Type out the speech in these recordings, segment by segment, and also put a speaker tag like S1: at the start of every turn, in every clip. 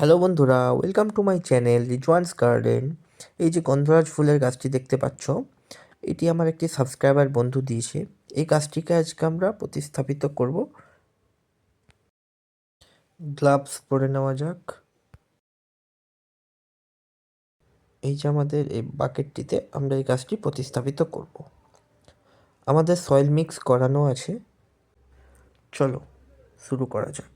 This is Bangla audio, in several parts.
S1: হ্যালো বন্ধুরা, welcome to my channel Rizwan's garden. এই যে গন্ধরাজ ফুলের গাছটি দেখতে পাচ্ছ, এটি আমার একটি সাবস্ক্রাইবার বন্ধু দিয়েছে। এই গাছটিকে আজকে আমরা প্রতিস্থাপিত করব। গ্লাভস পরে নেওয়া যাক। এই যে আমাদের এই বাকেটটিতে আমরা এই গাছটি প্রতিস্থাপিত করব। আমাদের সয়েল মিক্স করানো আছে। চলো শুরু করা যাক।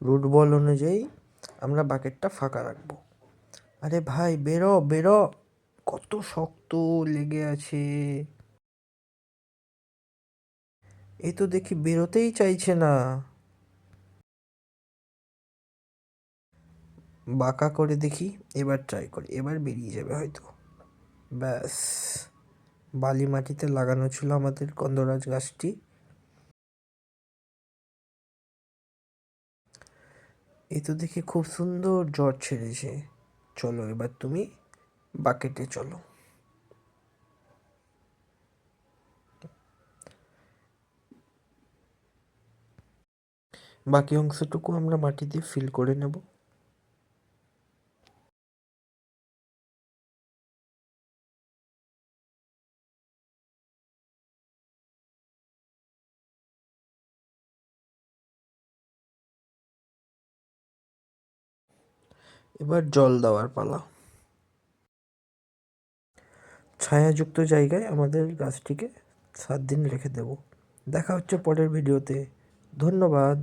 S1: রুট বল অনুযায়ী আমরা বাকেটটা ফাঁকা রাখবো। আরে ভাই, বেরো বেরো, কত শক্ত লেগে আছে। এই তো দেখি বেরোতেই চাইছে না। বাঁকা করে দেখি, এবার ট্রাই করি, এবার বেরিয়ে যাবে হয়তো। ব্যাস, বালি মাটিতে লাগানো ছিল আমাদের গন্ধরাজ গাছটি। এই তো দেখি খুব সুন্দর জট ছেড়েছে। চলো এবার তুমি বাকেটে চলো। বাকি অংশটুকু আমরা মাটি দিয়ে ফিল করে নেব। এবার জল দেওয়ার পালা। ছায়াযুক্ত জায়গায় আমাদের গাছটিকে 7 দিন রেখে দেব। দেখা হচ্ছে পরের ভিডিওতে। ধন্যবাদ।